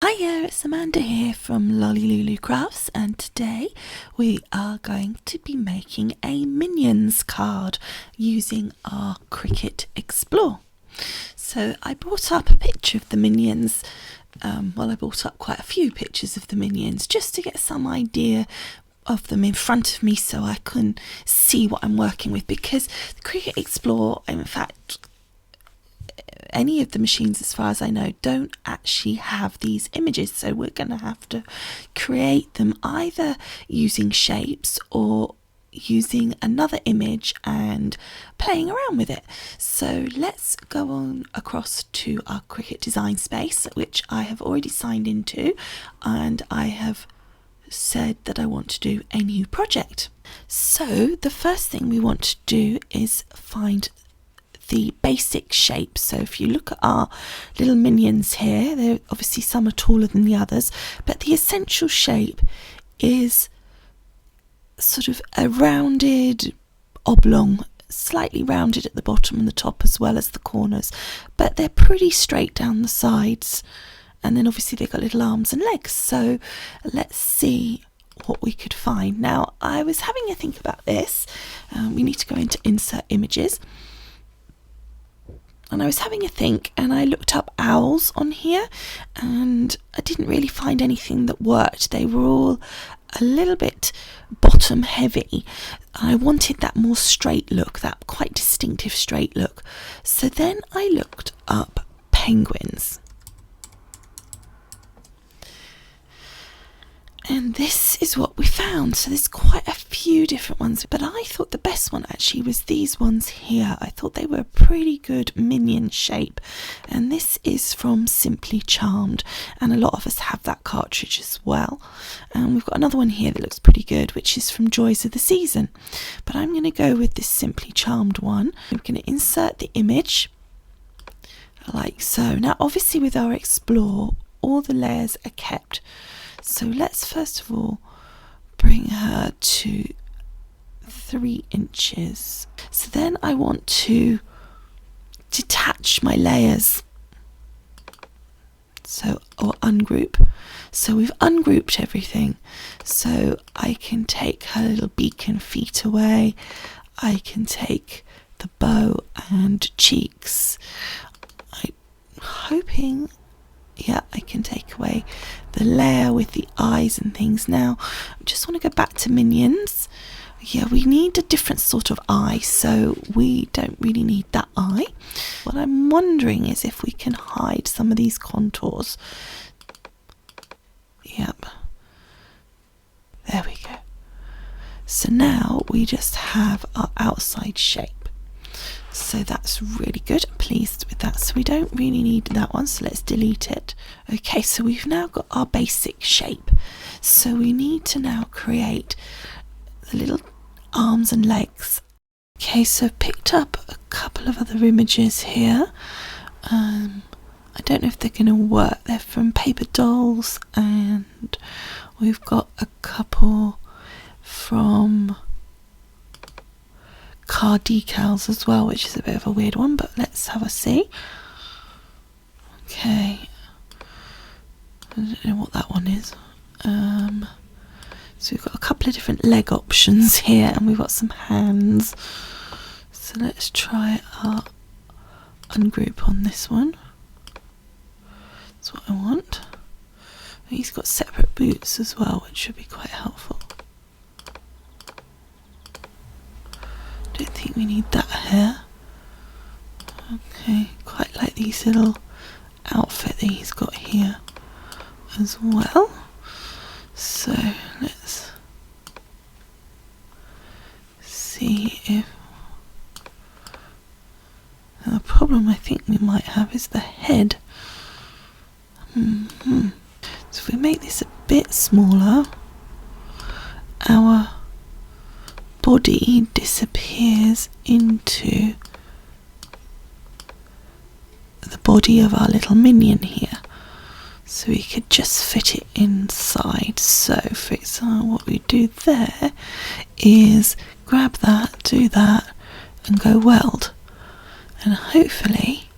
Hiya, it's Amanda here from Lolli Lulu Crafts, and today we are going to be making a Minions card using our Cricut Explore. So I brought up a picture of the Minions, I brought up quite a few pictures of the Minions just to get some idea of them in front of me so I can see what I'm working with, because the Cricut Explore, in fact, any of the machines as far as I know don't actually have these images, so we're going to have to create them either using shapes or using another image and playing around with it. So let's go on across to our Cricut Design Space, which I have already signed into, and I have said that I want to do a new project. So the first thing we want to do is find the basic shape. So if you look at our little minions here, they're obviously some are taller than the others, but the essential shape is sort of a rounded oblong, slightly rounded at the bottom and the top as well as the corners, but they're pretty straight down the sides, and then obviously they've got little arms and legs. So let's see what we could find. Now I was having a think about this. We need to go into insert images. And I was having a think, and I looked up owls on here, and I didn't really find anything that worked. They were all a little bit bottom heavy. I wanted that more straight look, that quite distinctive straight look. So then I looked up penguins. And this is what we found. So there's quite a few different ones, but I thought the best one actually was these ones here. I thought they were a pretty good minion shape, and this is from Simply Charmed, and a lot of us have that cartridge as well. And we've got another one here that looks pretty good, which is from Joys of the Season, but I'm going to go with this Simply Charmed one. We're going to insert the image like so. Now obviously with our Explore, all the layers are kept. So let's first of all bring her to 3 inches. So then I want to detach my layers. So, or ungroup. So we've ungrouped everything. So I can take her little beak and feet away. I can take the bow and cheeks. I'm hoping, yeah, I can take away the layer with the eyes and things. Now I just want to go back to Minions. Yeah, we need a different sort of eye, so we don't really need that eye. What I'm wondering is if we can hide some of these contours. Yep, there we go. So now we just have our outside shape. So that's really good. I'm pleased with that. So we don't really need that one, so let's delete it. Okay, so we've now got our basic shape. So we need to now create the little arms and legs. Okay, so I've picked up a couple of other images here. I don't know if they're going to work. They're from Paper Dolls, and we've got a couple from car decals as well, which is a bit of a weird one, but let's have a see. Okay, I don't know what that one is. So we've got a couple of different leg options here, and we've got some hands. So let's try our ungroup on this one. That's what I want. He's got separate boots as well, which should be quite helpful. Don't think we need that here. Okay, quite like these little outfit that he's got here as well. So let's see if the problem I think we might have is the head. So if we make this a bit smaller, our body disappears into the body of our little minion here, so we could just fit it inside. So for example, what we do there is grab that, do that, and go weld, and hopefully,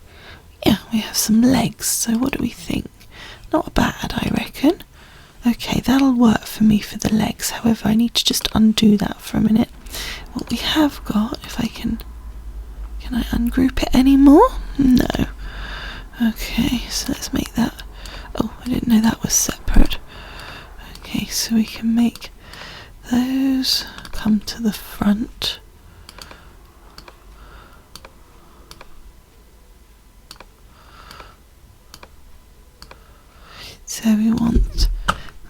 yeah, we have some legs. So what do we think? Not bad, I reckon. Okay, that'll work for me for the legs. However, I need to just undo that for a minute. What we have got, if I can I ungroup it anymore? No. Okay, so let's make that. Oh, I didn't know that was separate. Okay, so we can make those come to the front. So we want,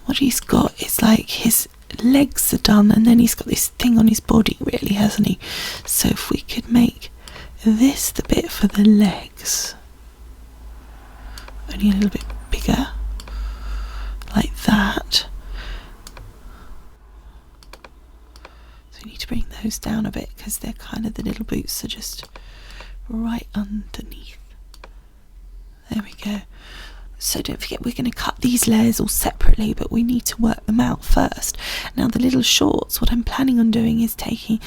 what he's got is like his legs are done, and then he's got this thing on his body, really, hasn't he? So if we could make this the bit for the legs, only a little bit bigger, like that. So we need to bring those down a bit because they're kind of, the little boots are just right underneath. There we go. So don't forget, we're going to cut these layers all separately, but we need to work them out first. Now the little shorts, what I'm planning on doing is taking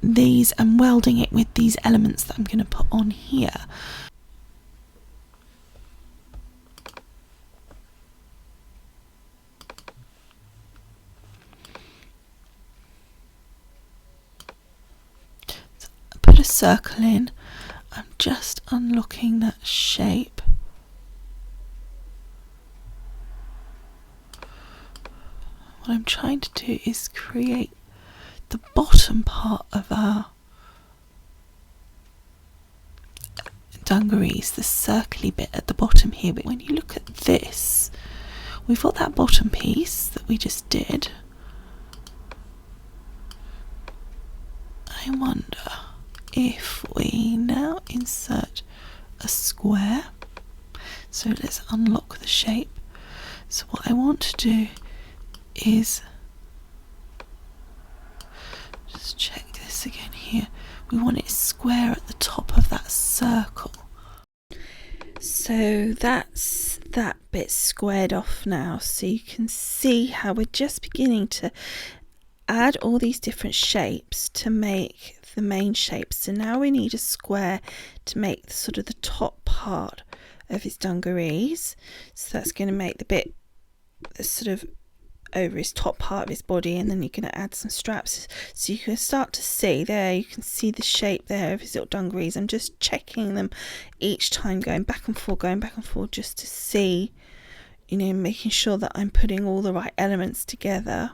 these and welding it with these elements that I'm going to put on here. So I put a circle in. I'm just unlocking that shape. What I'm trying to do is create the bottom part of our dungarees, the circly bit at the bottom here. But when you look at this, we've got that bottom piece that we just did. I wonder if we now insert a square. So let's unlock the shape. So what I want to do is just check this again here. We want it square at the top of that circle. So that's that bit squared off now. So you can see how we're just beginning to add all these different shapes to make the main shape. So now we need a square to make sort of the top part of his dungarees. So that's going to make the bit sort of over his top part of his body, and then you're going to add some straps, so you can start to see there, you can see the shape there of his little dungarees. I'm just checking them each time, going back and forth just to see, you know, making sure that I'm putting all the right elements together.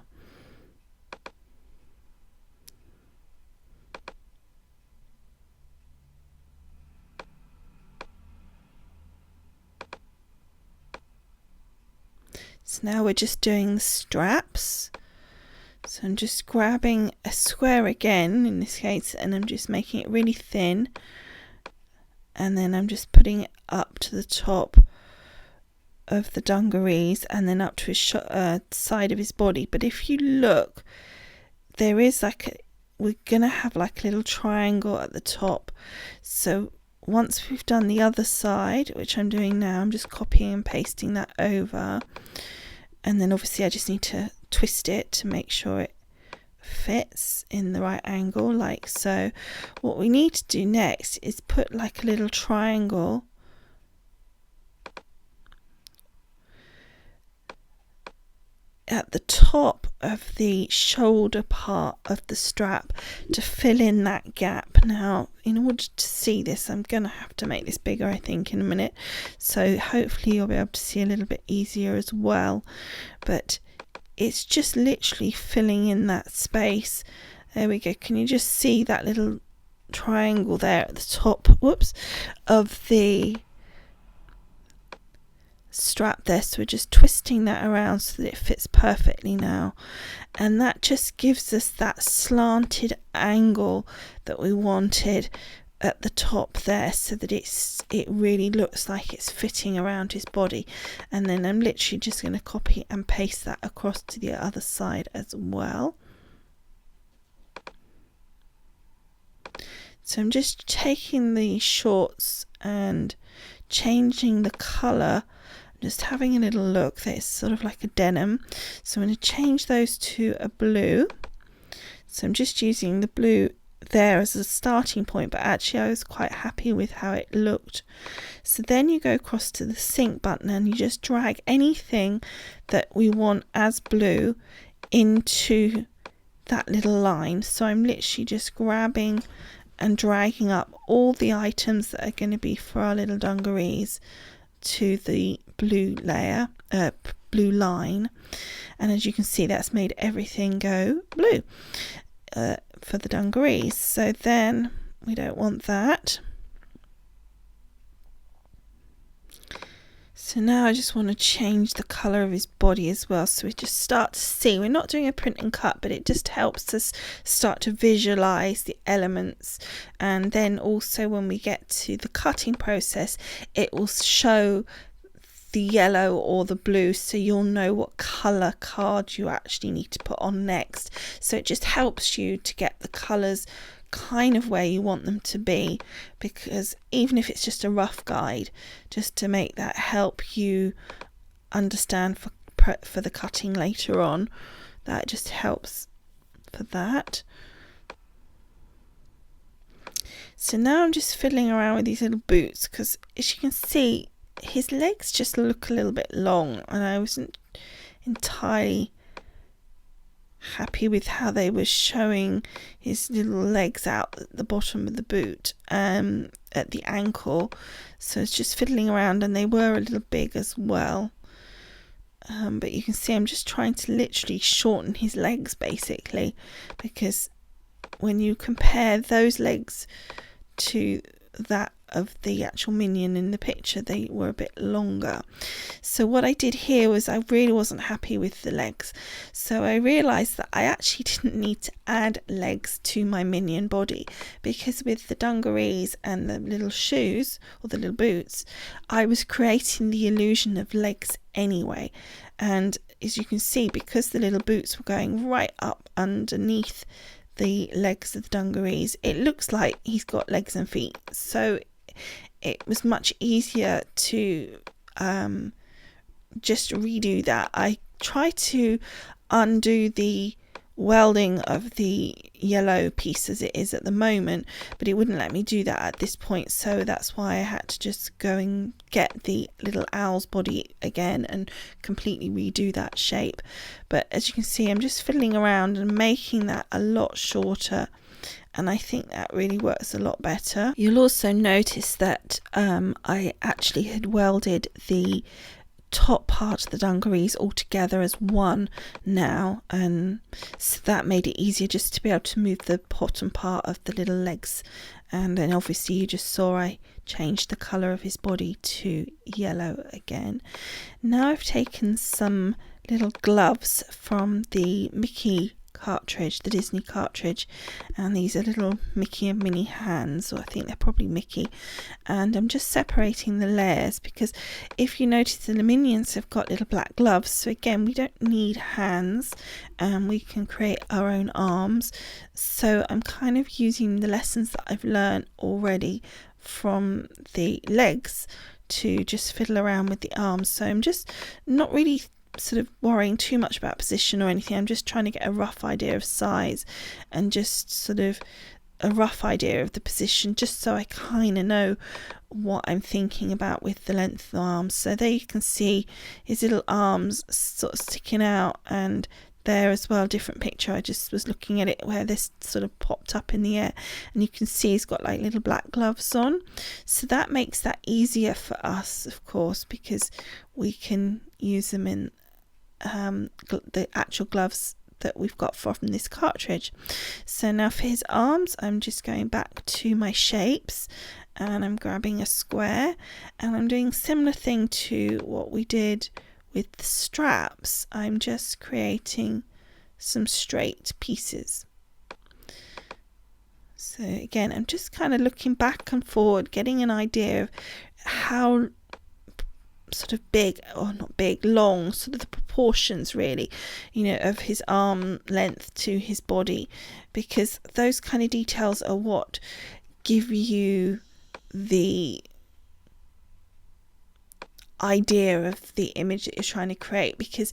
So now we're just doing the straps. So I'm just grabbing a square again in this case, and I'm just making it really thin, and then I'm just putting it up to the top of the dungarees and then up to his side of his body. But if you look, there is like we're gonna have like a little triangle at the top. So once we've done the other side, which I'm doing now, I'm just copying and pasting that over, and then obviously I just need to twist it to make sure it fits in the right angle, like so. What we need to do next is put like a little triangle at the top of the shoulder part of the strap to fill in that gap. Now, in order to see this, I'm gonna have to make this bigger, I think, in a minute, so hopefully you'll be able to see a little bit easier as well. But it's just literally filling in that space. There we go. Can you just see that little triangle there at the top, whoops, of the strap there? So we're just twisting that around so that it fits perfectly now, and that just gives us that slanted angle that we wanted at the top there, so that it really looks like it's fitting around his body. And then I'm literally just going to copy and paste that across to the other side as well. So I'm just taking the shorts and changing the colour, just having a little look. That it's sort of like a denim, so I'm going to change those to a blue. So I'm just using the blue there as a starting point, but actually I was quite happy with how it looked. So then you go across to the sync button and you just drag anything that we want as blue into that little line. So I'm literally just grabbing and dragging up all the items that are going to be for our little dungarees to the blue layer, blue line, and as you can see, that's made everything go blue for the dungarees. So then we don't want that. So now I just want to change the colour of his body as well, so we just start to see. We're not doing a print and cut, but it just helps us start to visualise the elements, and then also when we get to the cutting process, it will show the yellow or the blue, so you'll know what colour card you actually need to put on next. So it just helps you to get the colours kind of where you want them to be, because even if it's just a rough guide, just to make that help you understand for the cutting later on, that just helps for that. So now I'm just fiddling around with these little boots, because as you can see, his legs just look a little bit long, and I wasn't entirely happy with how they were showing his little legs out at the bottom of the boot, at the ankle. So it's just fiddling around, and they were a little big as well. But you can see I'm just trying to literally shorten his legs basically, because when you compare those legs to that of the actual minion in the picture, they were a bit longer. So what I did here was I really wasn't happy with the legs, so I realized that I actually didn't need to add legs to my minion body, because with the dungarees and the little shoes or the little boots, I was creating the illusion of legs anyway. And as you can see, because the little boots were going right up underneath the legs of the dungarees, it looks like he's got legs and feet. So it was much easier to just redo that. I tried to undo the welding of the yellow piece as it is at the moment, but it wouldn't let me do that at this point, so that's why I had to just go and get the little owl's body again and completely redo that shape. But as you can see, I'm just fiddling around and making that a lot shorter, and I think that really works a lot better. You'll also notice that I actually had welded the top part of the dungarees all together as one now, and so that made it easier just to be able to move the bottom part of the little legs. And then obviously you just saw I changed the colour of his body to yellow again. Now I've taken some little gloves from the Mickey cartridge, the Disney cartridge, and these are little Mickey and Minnie hands, or I think they're probably Mickey, and I'm just separating the layers, because if you notice the minions have got little black gloves, so again we don't need hands, and we can create our own arms. So I'm kind of using the lessons that I've learned already from the legs to just fiddle around with the arms. So I'm just not really sort of worrying too much about position or anything. I'm just trying to get a rough idea of size and just sort of a rough idea of the position, just so I kind of know what I'm thinking about with the length of the arms. So there you can see his little arms sort of sticking out, and there as well, different picture, I just was looking at it where this sort of popped up in the air, and you can see he's got like little black gloves on. So that makes that easier for us, of course, because we can use them in the actual gloves that we've got from this cartridge. So now for his arms, I'm just going back to my shapes, and I'm grabbing a square, and I'm doing a similar thing to what we did with the straps. I'm just creating some straight pieces. So again, I'm just kind of looking back and forward, getting an idea of how sort of big, or not big, long, sort of the proportions really, of his arm length to his body, because those kind of details are what give you the idea of the image that you're trying to create. Because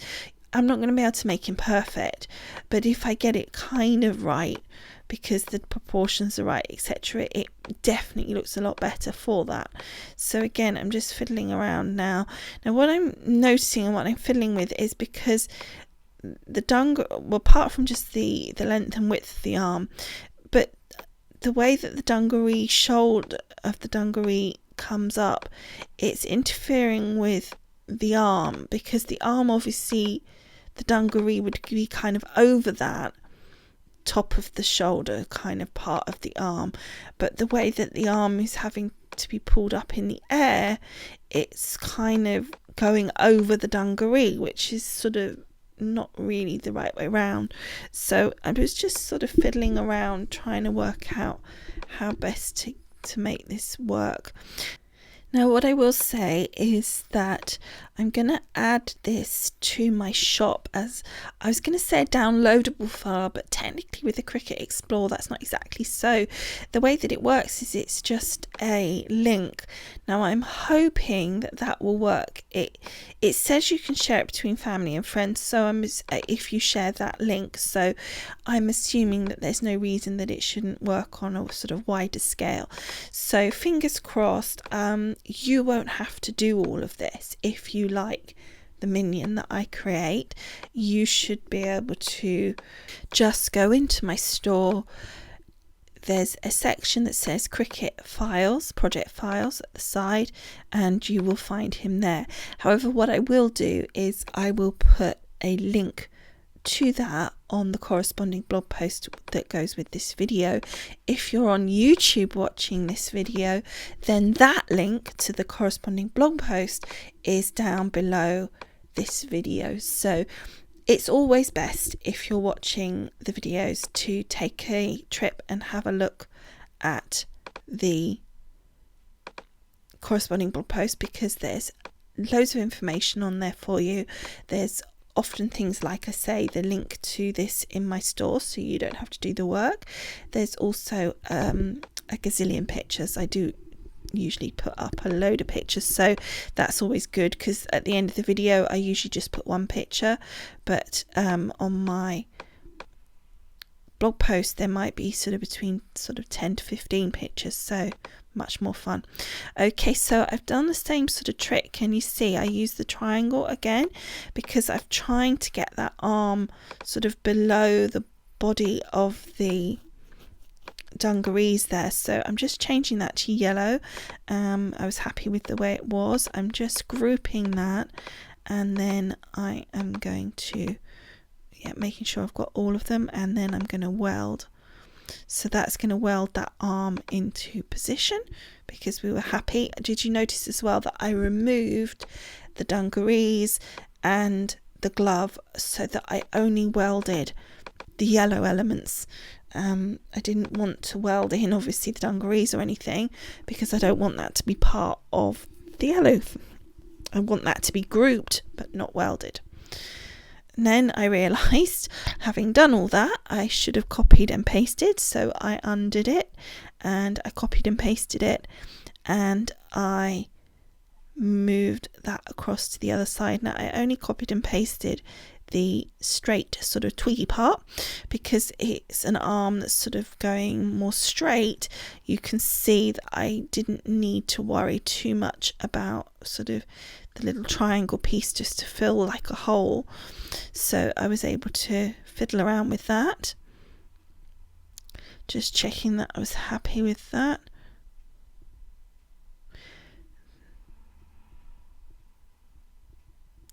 I'm not going to be able to make him perfect, but if I get it kind of right, because the proportions are right, etc., it definitely looks a lot better for that. So again, I'm just fiddling around now. Now what I'm noticing and what I'm fiddling with is, because the dungaree, well, apart from just the length and width of the arm, but the way that the dungaree shoulder of the dungaree comes up, it's interfering with the arm, because the arm, obviously the dungaree would be kind of over that top of the shoulder kind of part of the arm, but the way that the arm is having to be pulled up in the air, it's kind of going over the dungaree, which is sort of not really the right way around. So I was just sort of fiddling around trying to work out how best to make this work. Now what I will say is that I'm going to add this to my shop as, I was going to say a downloadable file, but technically with the Cricut Explore that's not exactly so. The way that it works is it's just a link. Now I'm hoping that that will work. It says you can share it between family and friends, so if you share that link, so I'm assuming that there's no reason that it shouldn't work on a sort of wider scale. So fingers crossed. You won't have to do all of this. If you like the minion that I create, you should be able to just go into my store. There's a section that says Cricut files, project files at the side, and you will find him there. However, what I will do is I will put a link to that on the corresponding blog post that goes with this video. If you're on YouTube watching this video, then that link to the corresponding blog post is down below this video. So it's always best, if you're watching the videos, to take a trip and have a look at the corresponding blog post, because there's loads of information on there for you. There's often things, like I say, the link to this in my store, so you don't have to do the work. There's also a gazillion pictures. I do usually put up a load of pictures, so that's always good, because at the end of the video I usually just put one picture, but on my blog post there might be sort of between 10 to 15 pictures, so much more fun. Okay, so I've done the same sort of trick. Can you see I use the triangle again, because I'm trying to get that arm sort of below the body of the dungarees there. So I'm just changing that to yellow. I was happy with the way it was. I'm just grouping that, and then I am going to making sure I've got all of them, and then I'm going to weld. So that's going to weld that arm into position, because we were happy. Did you notice as well that I removed the dungarees and the glove, so that I only welded the yellow elements? I didn't want to weld in obviously the dungarees or anything, because I don't want that to be part of the yellow. I want that to be grouped but not welded. And then I realised, having done all that, I should have copied and pasted, so I undid it and I copied and pasted it, and I moved that across to the other side. Now I only copied and pasted the straight sort of twiggy part, because it's an arm that's sort of going more straight. You can see that I didn't need to worry too much about sort of the little triangle piece just to fill like a hole, so I was able to fiddle around with that, just checking that I was happy with that.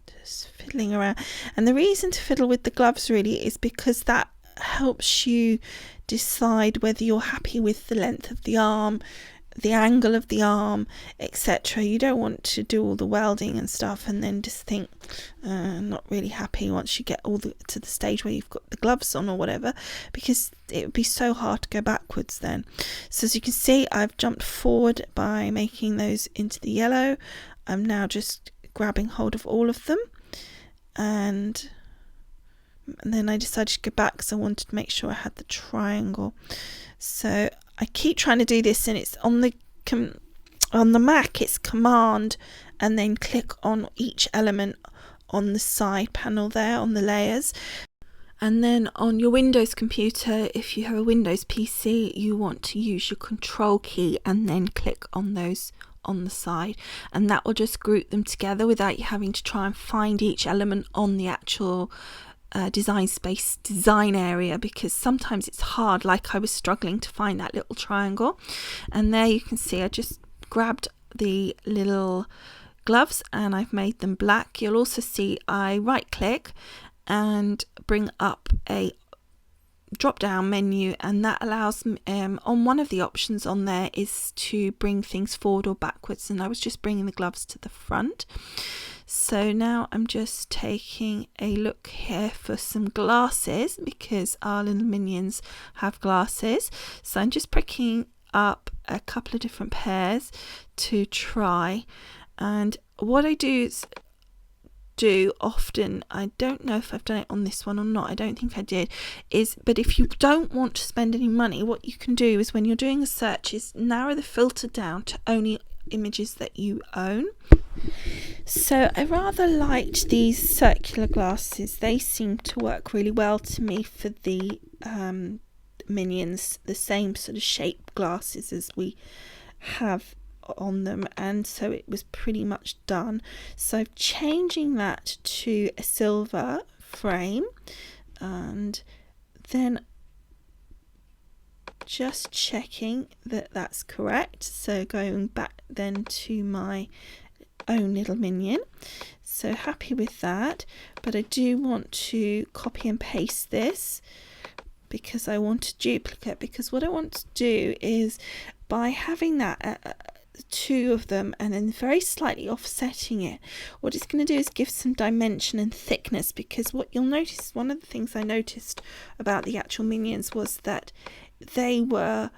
Just fiddling around, and the reason to fiddle with the gloves really is because that helps you decide whether you're happy with the length of the arm, the angle of the arm, etc. You don't want to do all the welding and stuff and then just think not really happy once you get to the stage where you've got the gloves on or whatever, because it would be so hard to go backwards then. So as you can see, I've jumped forward by making those into the yellow. I'm now just grabbing hold of all of them, and then I decided to go back because I wanted to make sure I had the triangle. So I keep trying to do this, and it's on the Mac it's Command and then click on each element on the side panel there on the layers. And then on your Windows computer, if you have a Windows PC, you want to use your Control key and then click on those on the side, and that will just group them together without you having to try and find each element on the actual design space design area, because sometimes it's hard, like I was struggling to find that little triangle. And there you can see I just grabbed the little gloves and I've made them black. You'll also see I right click and bring up a drop down menu, and that allows on one of the options on there is to bring things forward or backwards, and I was just bringing the gloves to the front. So now I'm just taking a look here for some glasses, because our little minions have glasses. So I'm just picking up a couple of different pairs to try, and what I do often, I don't know if I've done it on this one or not, I don't think I did, but if you don't want to spend any money, what you can do is when you're doing a search is narrow the filter down to only images that you own. So I rather liked these circular glasses. They seem to work really well to me for the minions, the same sort of shape glasses as we have on them, and so it was pretty much done. So I'm changing that to a silver frame, and then just checking that that's correct. So going back then to my own little minion, so happy with that. But I do want to copy and paste this because I want a duplicate, because what I want to do is, by having that two of them and then very slightly offsetting it, what it's going to do is give some dimension and thickness. Because what you'll notice, one of the things I noticed about the actual minions was that they were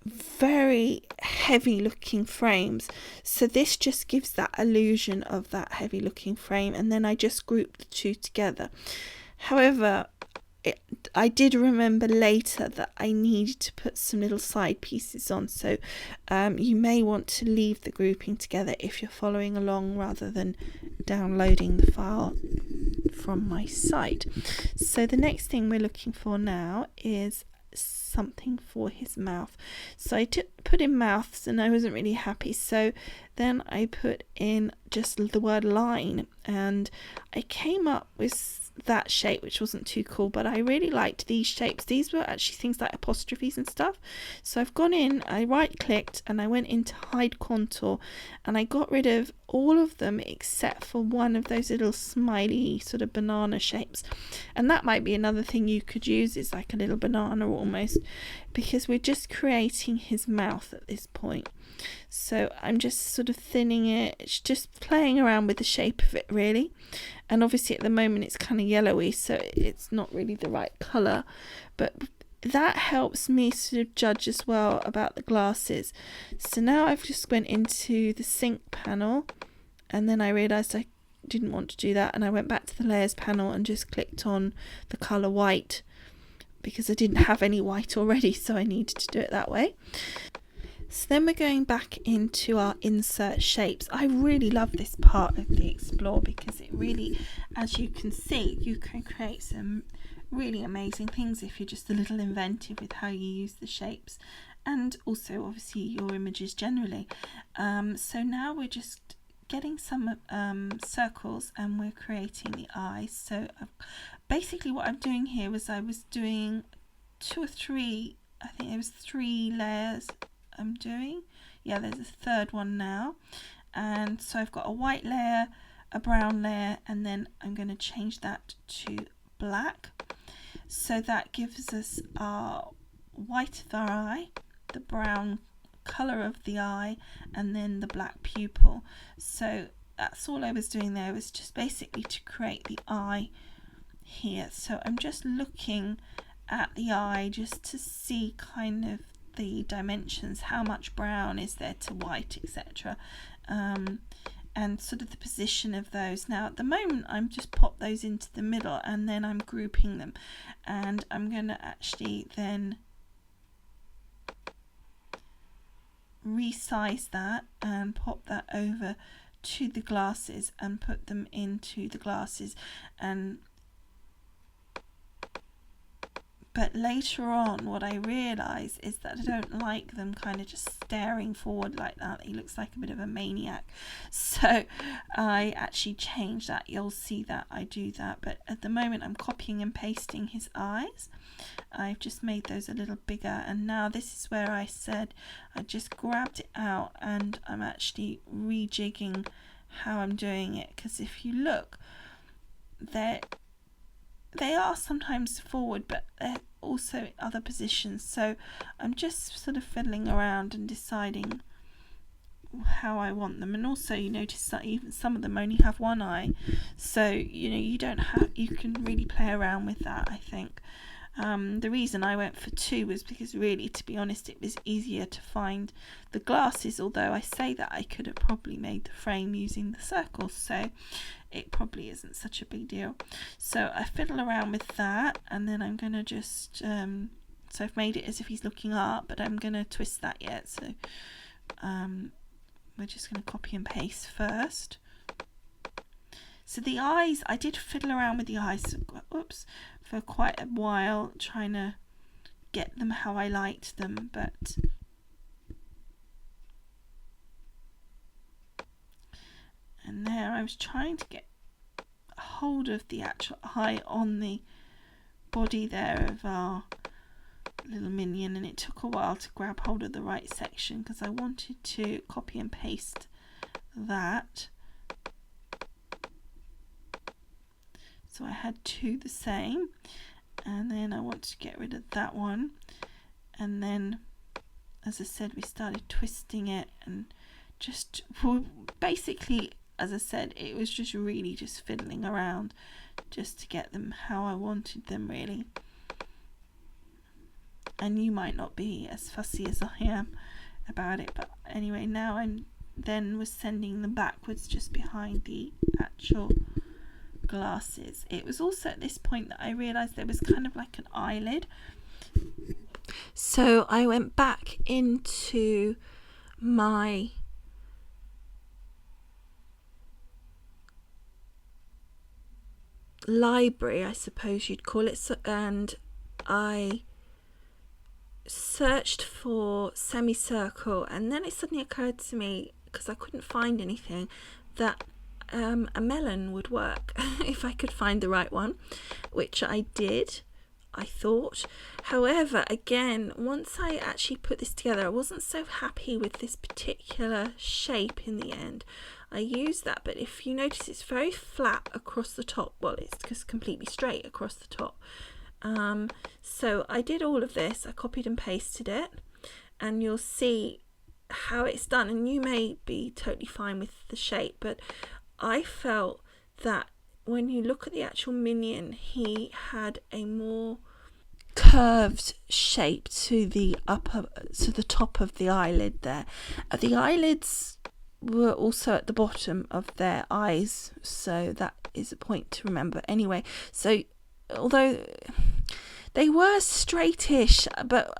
very heavy looking frames, so this just gives that illusion of that heavy looking frame, and then I just group the two together. However, I did remember later that I needed to put some little side pieces on, so you may want to leave the grouping together if you're following along rather than downloading the file from my site. So the next thing we're looking for now is something for his mouth. So I put in mouths and I wasn't really happy, so then I put in just the word line, and I came up with that shape, which wasn't too cool, but I really liked these shapes. These were actually things like apostrophes and stuff. So I've gone in, I right clicked and I went into hide contour, and I got rid of all of them except for one of those little smiley sort of banana shapes. And that might be another thing you could use, is like a little banana almost, because we're just creating his mouth at this point. So I'm just sort of thinning it. It's just playing around with the shape of it really, and obviously at the moment it's kind of yellowy, so it's not really the right colour, but that helps me sort of judge as well about the glasses. So now I've just went into the sync panel, and then I realised I didn't want to do that, and I went back to the layers panel and just clicked on the colour white, because I didn't have any white already, so I needed to do it that way. So then we're going back into our insert shapes. I really love this part of the Explore, because it really, as you can see, you can create some really amazing things if you're just a little inventive with how you use the shapes, and also obviously your images generally. So now we're just getting some circles and we're creating the eyes. So basically what I'm doing here was I was doing 2 or 3, I think there was 3 layers I'm doing. Yeah, there's a third one now, and so I've got a white layer, a brown layer, and then I'm going to change that to black. So that gives us our white of our eye, the brown colour of the eye, and then the black pupil. So that's all I was doing there, was just basically to create the eye here. So I'm just looking at the eye just to see kind of the dimensions, how much brown is there to white, etc., and sort of the position of those. Now at the moment I'm just pop those into the middle, and then I'm grouping them, and I'm going to actually then resize that and pop that over to the glasses and put them into the glasses, but later on what I realised is that I don't like them kind of just staring forward like that. He looks like a bit of a maniac, so I actually changed that. You'll see that I do that, but at the moment I'm copying and pasting his eyes. I've just made those a little bigger, and now this is where I said I just grabbed it out and I'm actually rejigging how I'm doing it, because if you look, they are sometimes forward, but they're also in other positions. So I'm just sort of fiddling around and deciding how I want them. And also you notice that even some of them only have one eye, so you can really play around with that, I think. The reason I went for 2 was because, really, to be honest, it was easier to find the glasses, although I say that I could have probably made the frame using the circles, so it probably isn't such a big deal. So I fiddle around with that, and then I'm going to just so I've made it as if he's looking up, but I'm going to twist that yet, so we're just going to copy and paste first. So the eyes, I did fiddle around with the eyes for quite a while, trying to get them how I liked them, and there I was trying to get hold of the actual eye on the body there of our little minion, and it took a while to grab hold of the right section because I wanted to copy and paste that. So I had 2 the same, and then I wanted to get rid of that one, and then, as I said, we started twisting it, and just basically, as I said, it was just really just fiddling around just to get them how I wanted them, really. And you might not be as fussy as I am about it, but anyway, now I'm then was sending them backwards just behind the actual glasses. It was also at this point that I realised there was kind of like an eyelid, so I went back into my library, I suppose you'd call it, and I searched for semicircle, and then it suddenly occurred to me, because I couldn't find anything, that a melon would work if I could find the right one, which I did, I thought. However, again, once I actually put this together, I wasn't so happy with this particular shape in the end. I used that, but if you notice, it's very flat across the top. Well, it's just completely straight across the top. So I did all of this, I copied and pasted it, and you'll see how it's done, and you may be totally fine with the shape, but I felt that when you look at the actual minion, he had a more curved shape to the top of the eyelid there. The eyelids were also at the bottom of their eyes, so that is a point to remember anyway. So although they were straightish, but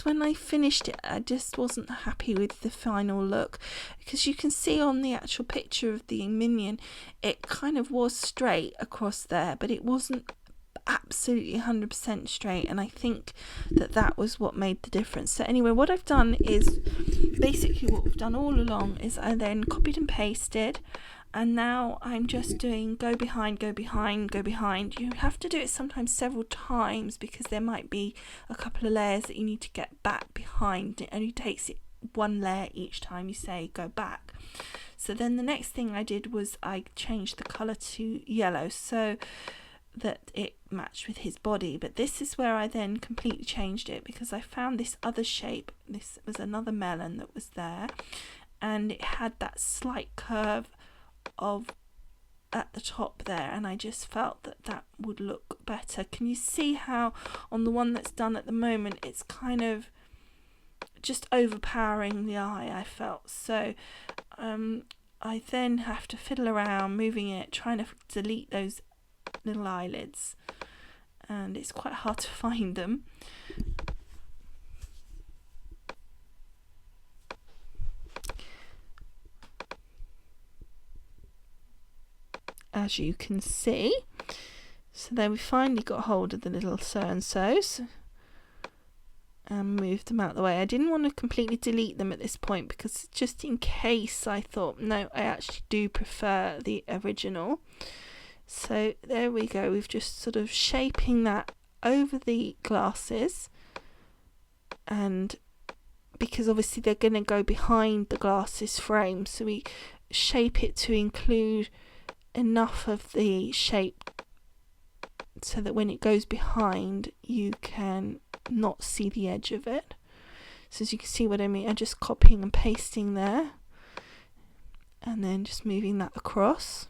when I finished it, I just wasn't happy with the final look, because you can see on the actual picture of the minion, it kind of was straight across there, but it wasn't absolutely 100% straight, and I think that was what made the difference. So anyway, what I've done is basically what we've done all along is I then copied and pasted, and now I'm just doing go behind, go behind, go behind. You have to do it sometimes several times because there might be a couple of layers that you need to get back behind. It only takes it 1 layer each time you say go back. So then the next thing I did was I changed the colour to yellow so that it matched with his body. But this is where I then completely changed it, because I found this other shape. This was another melon that was there, and it had that slight curve at the top there, and I just felt that would look better. Can you see how on the one that's done at the moment, it's kind of just overpowering the eye, I felt. So I then have to fiddle around moving it, trying to delete those little eyelids, and it's quite hard to find them. as you can see. So then we finally got hold of the little so-and-sos and moved them out of the way. I didn't want to completely delete them at this point because just in case, I thought, no, I actually do prefer the original. So there we go. We've just sort of shaping that over the glasses, and because obviously they're going to go behind the glasses frame, so we shape it to include enough of the shape so that when it goes behind you can not see the edge of it. So as you can see what I mean, I'm just copying and pasting there and then just moving that across,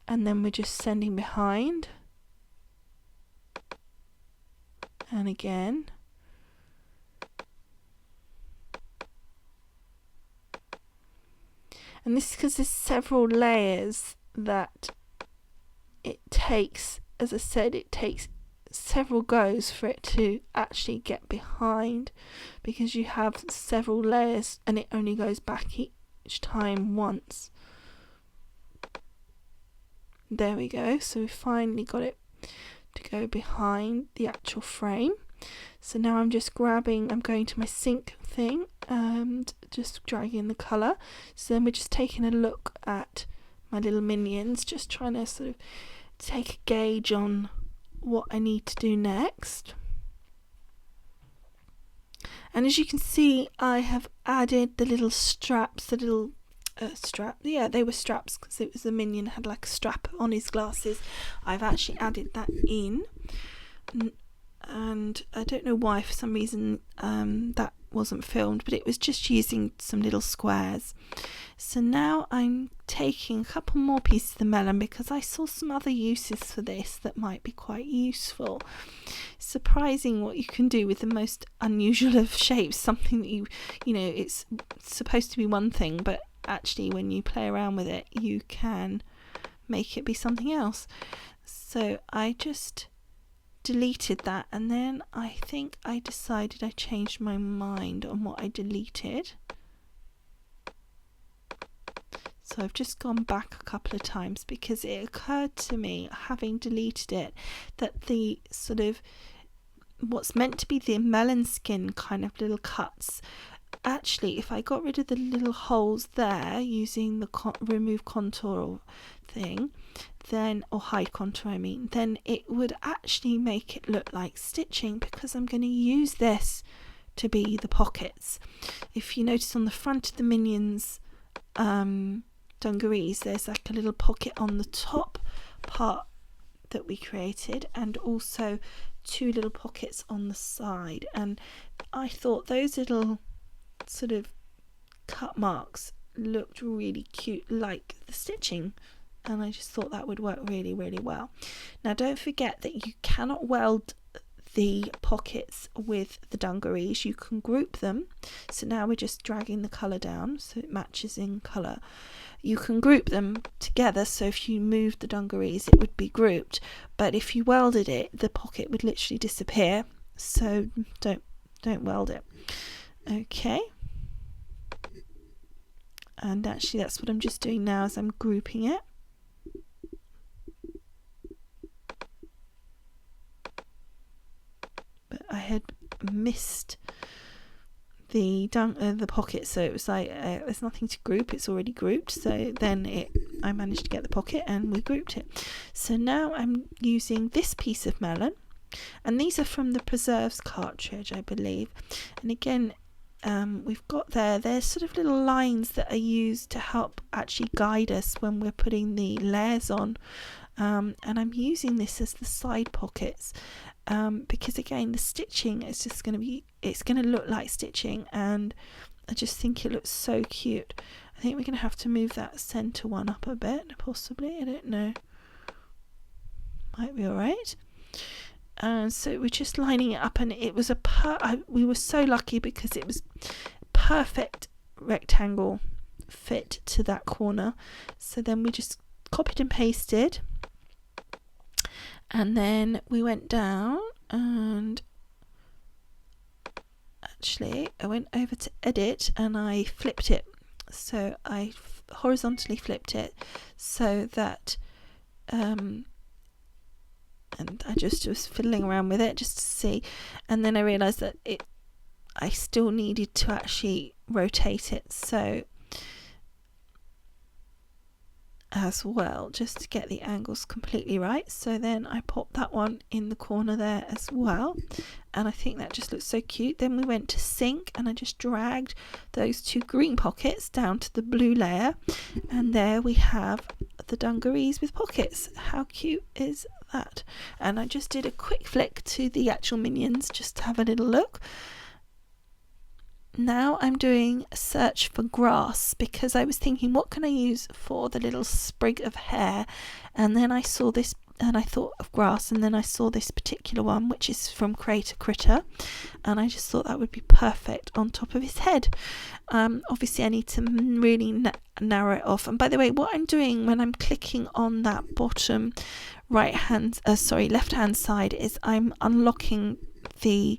and then we're just sending behind, and again. And this is because there's several layers that it takes, as I said, it takes several goes for it to actually get behind, because you have several layers and it only goes back each time once. There we go. So we finally got it to go behind the actual frame. So now I'm just grabbing, I'm going to my sync thing and just dragging the colour. So then we're just taking a look at my little minions, just trying to sort of take a gauge on what I need to do next. And as you can see, I have added the little straps, the little yeah, they were straps because it was the minion had like a strap on his glasses. I've actually added that in, and I don't know why, for some reason that wasn't filmed, but it was just using some little squares. So now I'm taking a couple more pieces of the melon because I saw some other uses for this that might be quite useful. Surprising what you can do with the most unusual of shapes, something that you know, it's supposed to be one thing, but actually when you play around with it you can make it be something else. So I just deleted that, and then I think I decided I changed my mind on what I deleted. So I've just gone back a couple of times because it occurred to me, having deleted it, that the sort of what's meant to be the melon skin kind of little cuts, actually if I got rid of the little holes there using the remove contour thing, then, or hide contour I mean, then it would actually make it look like stitching, because I'm going to use this to be the pockets. If you notice on the front of the minions dungarees, there's like a little pocket on the top part that we created, and also two little pockets on the side, and I thought those little sort of cut marks looked really cute like the stitching, and I just thought that would work really, really well. Now don't forget that you cannot weld the pockets with the dungarees, you can group them. So now we're just dragging the colour down so it matches in colour. You can group them together, so if you moved the dungarees it would be grouped, but if you welded it the pocket would literally disappear, so don't weld it. Okay, and actually that's what I'm just doing now, is I'm grouping it. But I had missed the pocket, so it was like there's nothing to group, it's already grouped. So then I managed to get the pocket and we grouped it. So now I'm using this piece of melon, and these are from the preserves cartridge I believe, and again we've got there's sort of little lines that are used to help actually guide us when we're putting the layers on, and I'm using this as the side pockets because again the stitching is just going to be, it's going to look like stitching, and I just think it looks so cute. I think we're going to have to move that center one up a bit possibly, I don't know, might be alright. So we're just lining it up, and it was we were so lucky because it was perfect rectangle fit to that corner. So then we just copied and pasted, and then we went down, and actually I went over to edit and I flipped it. So I horizontally flipped it so that and I just was fiddling around with it just to see, and then I realized that I still needed to actually rotate it so as well, just to get the angles completely right. So then I popped that one in the corner there as well, and I think that just looks so cute. Then we went to sync and I just dragged those two green pockets down to the blue layer, and there we have the dungarees with pockets. How cute is that? And I just did a quick flick to the actual minions just to have a little look. Now I'm doing a search for grass because I was thinking, what can I use for the little sprig of hair? And then I saw this and I thought of grass, and then I saw this particular one which is from Cricut, and I just thought that would be perfect on top of his head. Obviously I need to really narrow it off. And by the way, what I'm doing when I'm clicking on that bottom left hand side is I'm unlocking the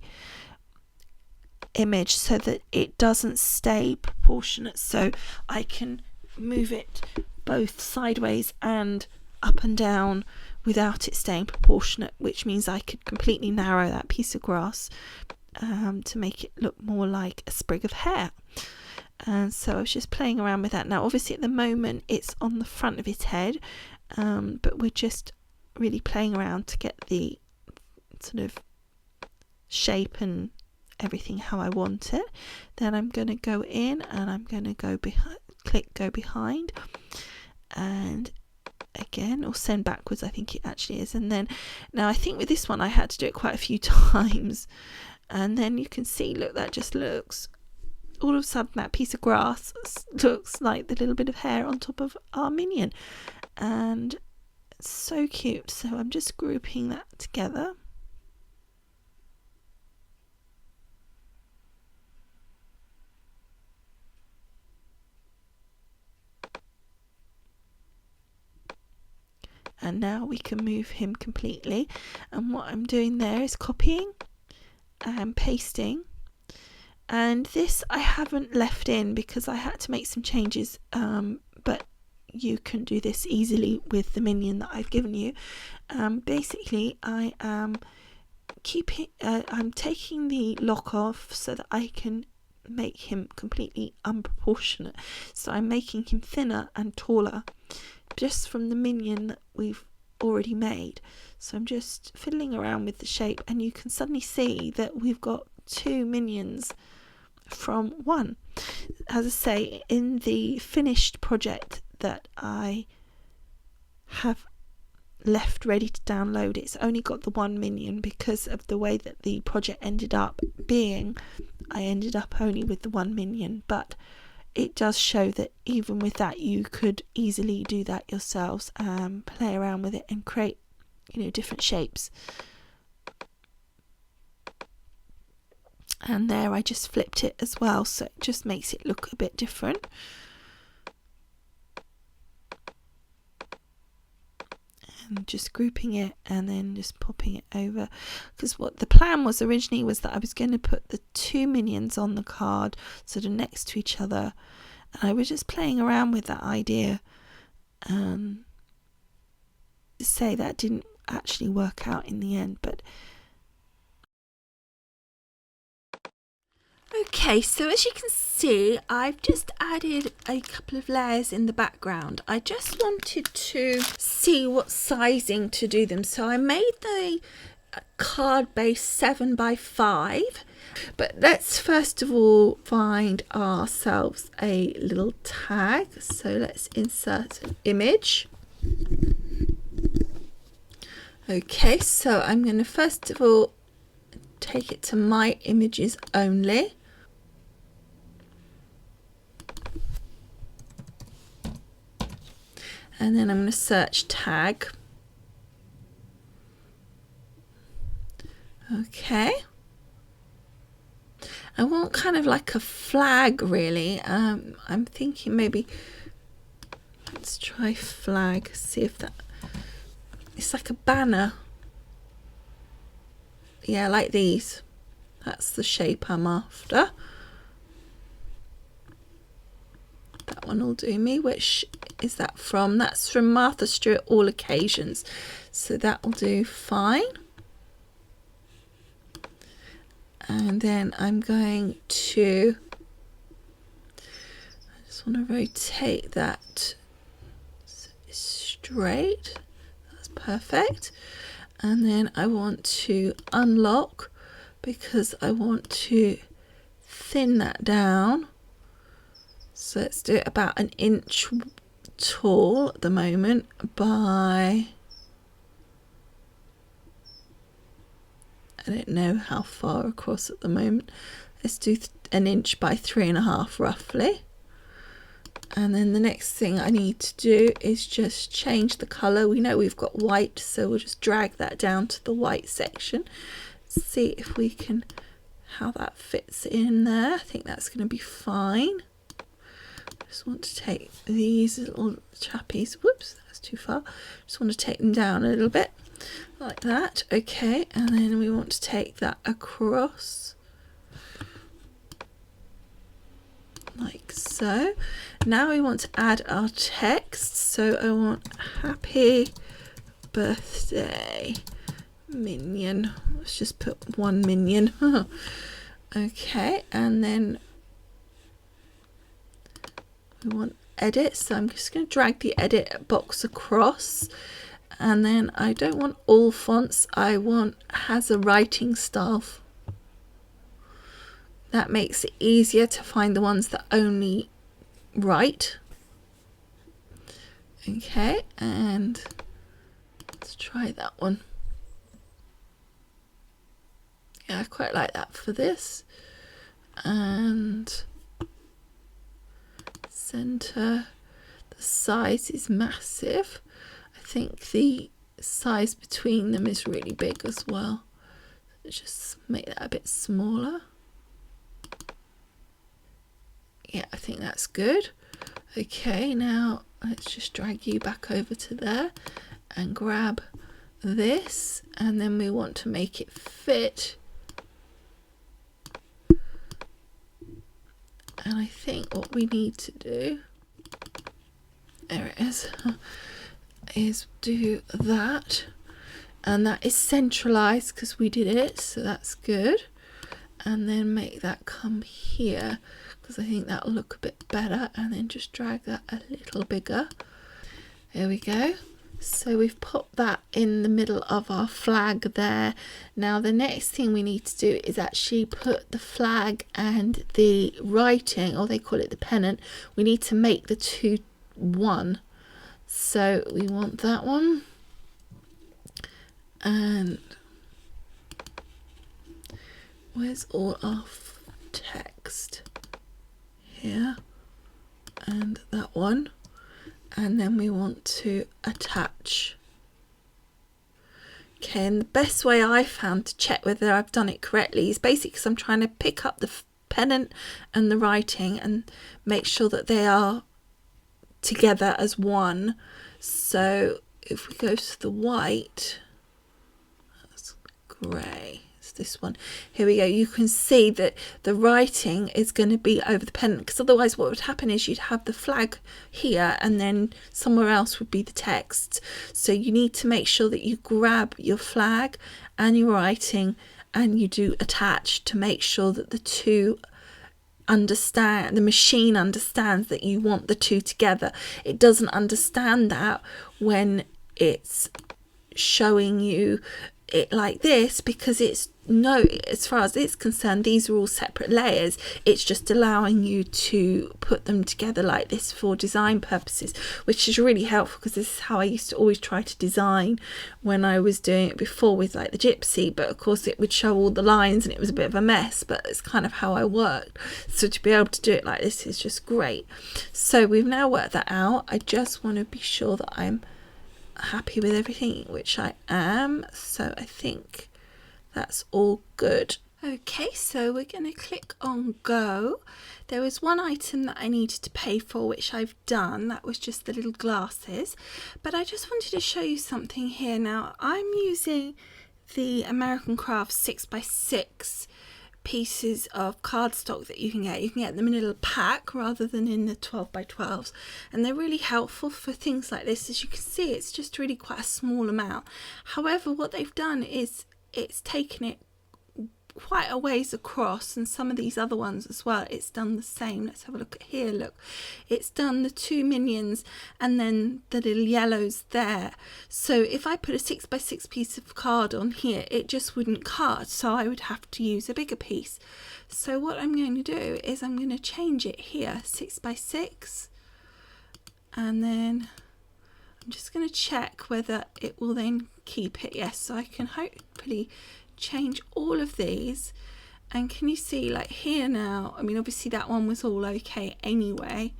image so that it doesn't stay proportionate, so I can move it both sideways and up and down without it staying proportionate, which means I could completely narrow that piece of grass to make it look more like a sprig of hair. And so I was just playing around with that. Now obviously at the moment it's on the front of his head, but we're just really playing around to get the sort of shape and everything how I want it. Then I'm going to go in and I'm going to go behind, click go behind, and again, or send backwards I think it actually is. And then now I think with this one I had to do it quite a few times, and then you can see, look, that just looks, all of a sudden that piece of grass looks like the little bit of hair on top of our minion, and it's so cute. So I'm just grouping that together. And now we can move him completely, and what I'm doing there is copying and pasting, and this I haven't left in because I had to make some changes, but you can do this easily with the minion that I've given you. Basically I am I'm taking the lock off so that I can make him completely unproportionate, so I'm making him thinner and taller just from the minion that we've already made. So I'm just fiddling around with the shape, and you can suddenly see that we've got two minions from one. As I say, in the finished project that I have left ready to download, it's only got the one minion because of the way that the project ended up being. I ended up only with the one minion, but it does show that even with that you could easily do that yourselves and play around with it and create, different shapes. And there I just flipped it as well, so it just makes it look a bit different. And just grouping it and then just popping it over, because what the plan was originally was that I was going to put the two minions on the card sort of next to each other, and I was just playing around with that idea. To say that didn't actually work out in the end, but okay, so as you can see, I've just added a couple of layers in the background. I just wanted to see what sizing to do them. So I made the card base 7 by 5, but let's first of all find ourselves a little tag. So let's insert an image. Okay, so I'm going to first of all take it to my images only. And then I'm going to search tag. Okay. I want kind of like a flag really. I'm thinking maybe, let's try flag, see if that, it's like a banner. Yeah, like these. That's the shape I'm after. that one will do me. Which is that from? That's from Martha Stewart, All Occasions. So that will do fine. And then I'm going to, I just want to rotate that so it's straight. That's perfect. And then I want to unlock because I want to thin that down. So let's do it about 1 inch tall at the moment by, I don't know how far across at the moment. Let's do 1 inch by 3.5 roughly. And then the next thing I need to do is just change the colour. We know we've got white, so we'll just drag that down to the white section. See if we can, how that fits in there. I think that's going to be fine. Just want to take these little chappies, whoops, that's too far. Just want to take them down a little bit like that. Okay, and then we want to take that across like so. Now we want to add our text, so I want happy birthday Minion. Let's just put 1 minion. Okay, and then we want edit, so I'm just going to drag the edit box across. And then I don't want all fonts, I want has a writing style. That makes it easier to find the ones that only write. Okay, and let's try that one. Yeah, I quite like that for this. And center, the size is massive. I think the size between them is really big as well. Let's just make that a bit smaller. Yeah, I think that's good. Okay, now let's just drag you back over to there and grab this, and then we want to make it fit. And I think what we need to do, there it is do that. And that is centralized because we did it, so that's good. And then make that come here because I think that'll look a bit better. And then just drag that a little bigger. There we go. So we've popped that in the middle of our flag there. Now the next thing we need to do is actually put the flag and the writing, or they call it the pennant, we need to make the two one. So we want that one, and where's all our text? Here, and that one. And then we want to attach. Okay, and the best way I found to check whether I've done it correctly is basically because I'm trying to pick up the pennant and the writing and make sure that they are together as one. So if we go to the white, that's grey. This one, here we go. You can see that the writing is going to be over the pennant, because otherwise what would happen is you'd have the flag here and then somewhere else would be the text. So you need to make sure that you grab your flag and your writing and you do attach to make sure that the two understand, the machine understands that you want the two together. It doesn't understand that when it's showing you it like this, because it's no, as far as it's concerned, these are all separate layers. It's just allowing you to put them together like this for design purposes, which is really helpful because this is how I used to always try to design when I was doing it before with like the gypsy. But of course it would show all the lines and it was a bit of a mess, but it's kind of how I worked. So to be able to do it like this is just great. So we've now worked that out. I just want to be sure that I'm happy with everything, which I am. So I think that's all good. Okay, so we're going to click on go. There was one item that I needed to pay for, which I've done. That was just the little glasses. But I just wanted to show you something here. Now, I'm using the American Crafts 6x6 pieces of cardstock that you can get. You can get them in a little pack rather than in the 12 by 12s, and they're really helpful for things like this. As you can see, it's just really quite a small amount. However, what they've done is it's taken it quite a ways across, and some of these other ones as well, it's done the same. Let's have a look at here. Look, it's done the 2 minions and then the little yellows there. So if I put a 6 by 6 piece of card on here, it just wouldn't cut, so I would have to use a bigger piece. So what I'm going to do is I'm going to change it here, 6 by 6, and then I'm just going to check whether it will then keep it. Yes, so I can hopefully change all of these, and can you see, like here now, I mean obviously that one was all okay anyway,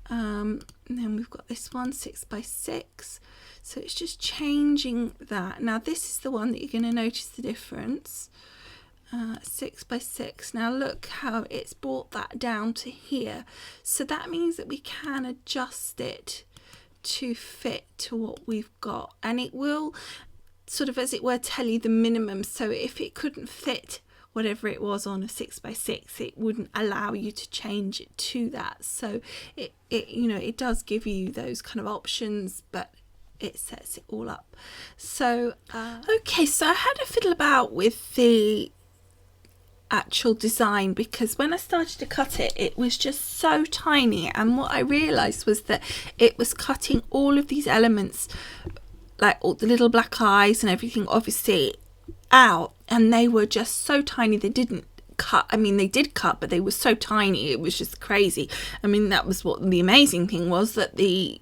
and then we've got this one, 6 by 6, so it's just changing that. Now this is the one that you're going to notice the difference, 6 by 6. Now look how it's brought that down to here, so that means that we can adjust it to fit to what we've got, and it will sort of, as it were, tell you the minimum. So if it couldn't fit whatever it was on a 6 by 6, it wouldn't allow you to change it to that. So it you know, it does give you those kind of options, but it sets it all up. So okay, so I had a fiddle about with the actual design, because when I started to cut it, it was just so tiny, and what I realized was that it was cutting all of these elements, like all the little black eyes and everything, obviously out, and they were just so tiny. They didn't cut, I mean they did cut, but they were so tiny, it was just crazy. I mean, that was what the amazing thing was, that the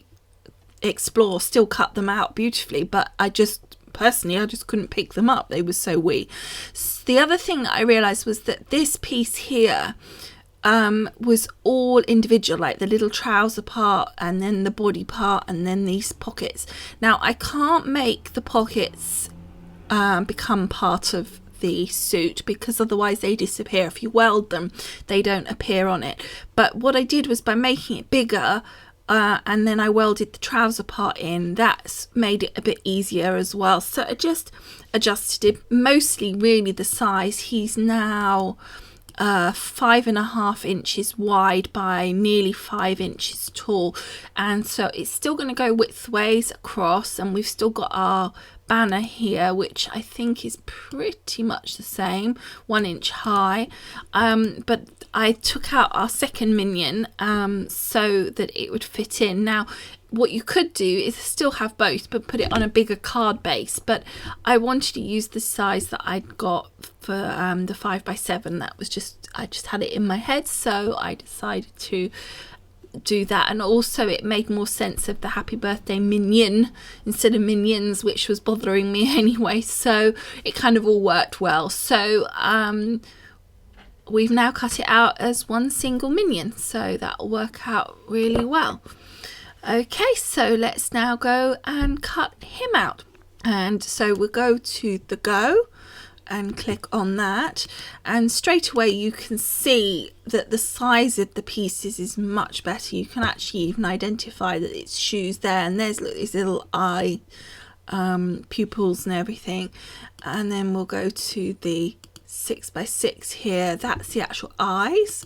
Explore still cut them out beautifully, but I just couldn't pick them up, they were so wee. The other thing that I realized was that this piece here was all individual, like the little trouser part and then the body part and then these pockets. Now I can't make the pockets become part of the suit, because otherwise they disappear. If you weld them, they don't appear on it. But what I did was, by making it bigger and then I welded the trouser part in, that's made it a bit easier as well. So I just adjusted it, mostly really the size. He's now 5.5 inches wide by nearly 5 inches tall, and so it's still going to go widthways across, and we've still got our banner here, which I think is pretty much the same, 1 inch high, but I took out our second minion so that it would fit in. Now what you could do is still have both, but put it on a bigger card base, but I wanted to use the size that I'd got for the 5 by 7. That was just, I just had it in my head, so I decided to do that. And also it made more sense of the happy birthday minion instead of minions, which was bothering me anyway, so it kind of all worked well. So we've now cut it out as one single minion, so that'll work out really well. Okay, so let's now go and cut him out. And so we'll go to the Go and click on that, and straight away you can see that the size of the pieces is much better. You can actually even identify that it's shoes there, and there's these little eye pupils and everything. And then we'll go to the 6 by 6 here, that's the actual eyes.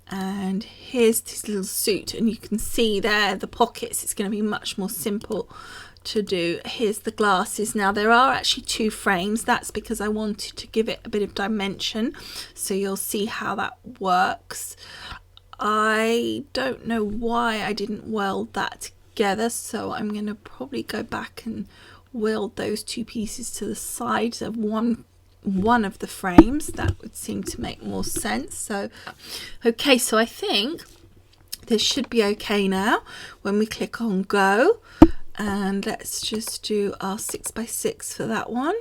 And here's this little suit, and you can see there the pockets. It's going to be much more simple to do. Here's the glasses. Now there are actually 2 frames. That's because I wanted to give it a bit of dimension, so you'll see how that works. I don't know why I didn't weld that together, so I'm going to probably go back and weld those 2 pieces to the sides of one of the frames. That would seem to make more sense. So okay, so I think this should be okay now when we click on Go, and let's just do our 6 by 6 for that one.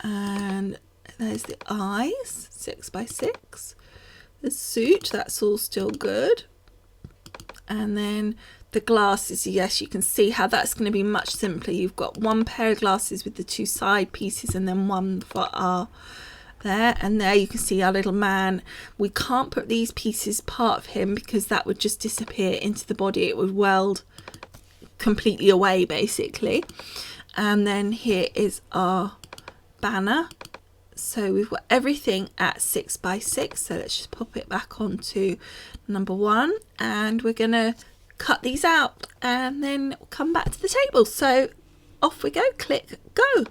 And there's the eyes, 6 by 6, the suit, that's all still good. And then the glasses, yes, you can see how that's going to be much simpler. You've got 1 pair of glasses with the 2 side pieces, and then 1 for our there, and there you can see our little man. We can't put these pieces part of him because that would just disappear into the body. It would weld completely away basically. And then here is our banner, So we've got everything at 6 by 6, so let's just pop it back onto number 1, and we're going to cut these out and then come back to the table. So off we go, click go.